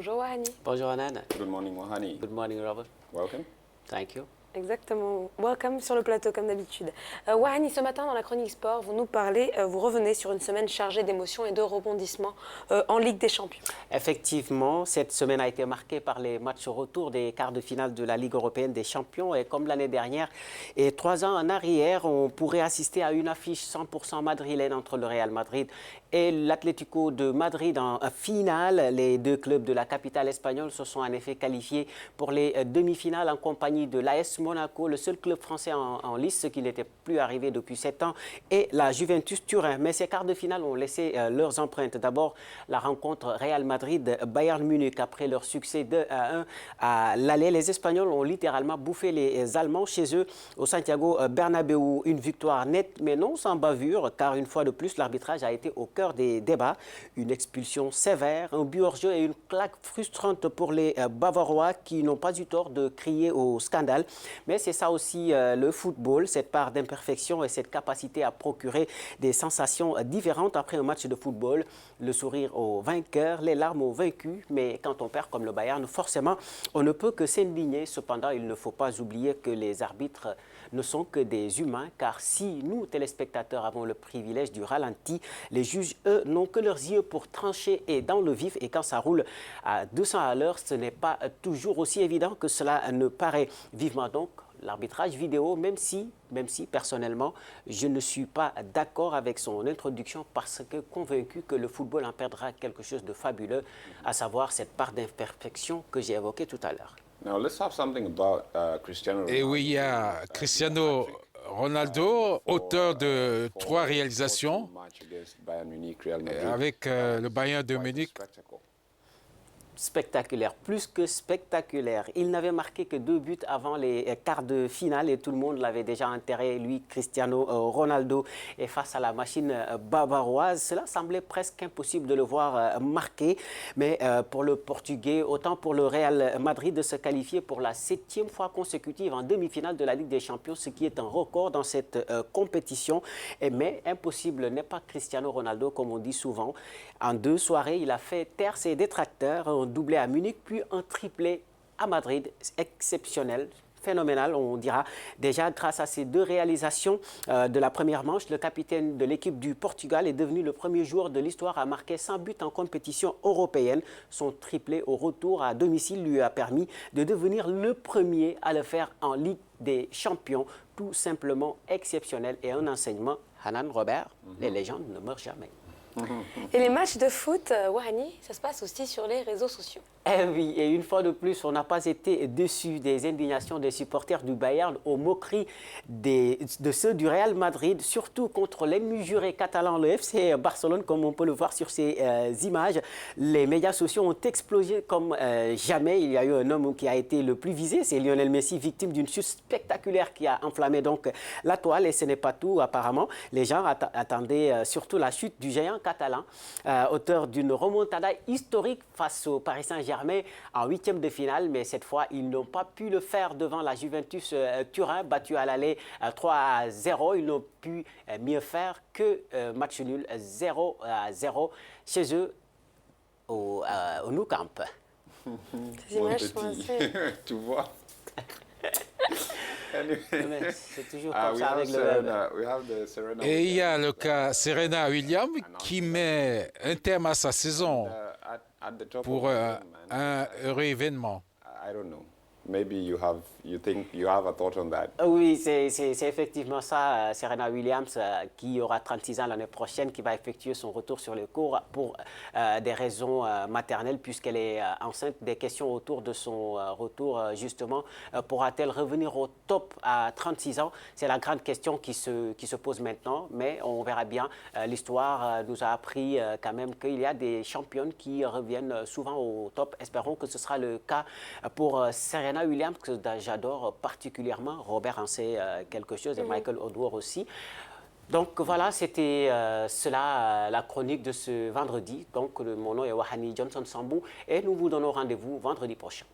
Bonjour Wahani. Bonjour Anan. Good morning, Wahani. Good morning Robert. Welcome. Thank you. Exactement. Welcome sur le plateau comme d'habitude. Wahani, ce matin dans la chronique sport, vous nous parlez, vous revenez sur une semaine chargée d'émotions et de rebondissements en Ligue des Champions. Effectivement, cette semaine a été marquée par les matchs au retour des quarts de finale de la Ligue européenne des champions. Et comme l'année dernière et 3 ans en arrière, on pourrait assister à une affiche 100% madrilène entre le Real Madrid et l'Atlético de Madrid en finale. Les deux clubs de la capitale espagnole se sont en effet qualifiés pour les demi-finales en compagnie de l'AS Monaco, le seul club français en lice, ce qui n'était plus arrivé depuis 7 ans, et la Juventus Turin. Mais ces quarts de finale ont laissé leurs empreintes. D'abord, la rencontre Real Madrid-Bayern Munich. Après leur succès 2-1 à l'aller, les Espagnols ont littéralement bouffé les Allemands chez eux au Santiago Bernabéu. Une victoire nette, mais non sans bavure, car une fois de plus, l'arbitrage a été au cœur des débats. Une expulsion sévère, un but hors jeu et une claque frustrante pour les Bavarois qui n'ont pas eu tort de crier au scandale. Mais c'est ça aussi le football, cette part d'imperfection et cette capacité à procurer des sensations différentes après un match de football. Le sourire aux vainqueurs, les larmes aux vaincus. Mais quand on perd comme le Bayern, forcément, on ne peut que s'indigner. Cependant, il ne faut pas oublier que les arbitres ne sont que des humains, car si nous, téléspectateurs, avons le privilège du ralenti, les juges, eux, n'ont que leurs yeux pour trancher et dans le vif. Et quand ça roule à 200 à l'heure, ce n'est pas toujours aussi évident que cela ne paraît. Vivement donc l'arbitrage vidéo, même si personnellement, je ne suis pas d'accord avec son introduction parce que convaincu que le football en perdra quelque chose de fabuleux, à savoir cette part d'imperfection que j'ai évoquée tout à l'heure. Now let's have something about Cristiano Ronaldo. Et oui, il y a Cristiano Ronaldo, auteur de 3 réalisations avec le Bayern de Munich. Spectaculaire, plus que spectaculaire. Il n'avait marqué que 2 buts avant les quarts de finale et tout le monde l'avait déjà enterré, lui, Cristiano Ronaldo. Et face à la machine bavaroise, cela semblait presque impossible de le voir marquer. Mais pour le Portugais, autant pour le Real Madrid de se qualifier pour la 7e fois consécutive en demi-finale de la Ligue des Champions, ce qui est un record dans cette compétition. Mais impossible n'est pas Cristiano Ronaldo, comme on dit souvent. En 2 soirées, il a fait taire ses détracteurs, un doublé à Munich, puis un triplé à Madrid, exceptionnel, phénoménal, on dira. Déjà, grâce à ces 2 réalisations de la première manche, le capitaine de l'équipe du Portugal est devenu le premier joueur de l'histoire à marquer 100 buts en compétition européenne. Son triplé au retour à domicile lui a permis de devenir le premier à le faire en Ligue des Champions. Tout simplement exceptionnel et un enseignement. Hanan, Robert, les légendes ne meurent jamais. Et les matchs de foot, Wahani, ça se passe aussi sur les réseaux sociaux. Eh oui, et une fois de plus, on n'a pas été déçus des indignations des supporters du Bayern aux moqueries de ceux du Real Madrid, surtout contre l'ennemi juré catalan, le FC Barcelone, comme on peut le voir sur ces images. Les médias sociaux ont explosé comme jamais. Il y a eu un homme qui a été le plus visé, c'est Lionel Messi, victime d'une chute spectaculaire qui a enflammé donc la toile. Et ce n'est pas tout, apparemment. Les gens attendaient surtout la chute du géant catalan, auteur d'une remontada historique face au Paris Saint-Germain en 8e de finale, mais cette fois, ils n'ont pas pu le faire devant la Juventus Turin, battue à l'aller 3-0. Ils n'ont pu mieux faire que match nul 0-0 chez eux au Nou Camp. Ces images sont assez... Tu vois. C'est toujours comme ça avec le... Et il y a le cas Serena Williams qui met un terme à sa saison pour un heureux événement. I don't know. Maybe you think you have a thought on that. Oui, c'est effectivement ça, Serena Williams, qui aura 36 ans l'année prochaine, qui va effectuer son retour sur les cours pour des raisons maternelles, puisqu'elle est enceinte. Des questions autour de son retour, justement. Pourra-t-elle revenir au top à 36 ans? C'est la grande question qui se pose maintenant, mais on verra bien. L'histoire nous a appris quand même qu'il y a des championnes qui reviennent souvent au top. Espérons que ce sera le cas pour Serena Williams, que j'adore particulièrement. Robert en sait quelque chose et Michael Odwar aussi. Donc voilà, c'était cela la chronique de ce vendredi. Donc mon nom est Wahani Johnson Sambou et nous vous donnons rendez-vous vendredi prochain.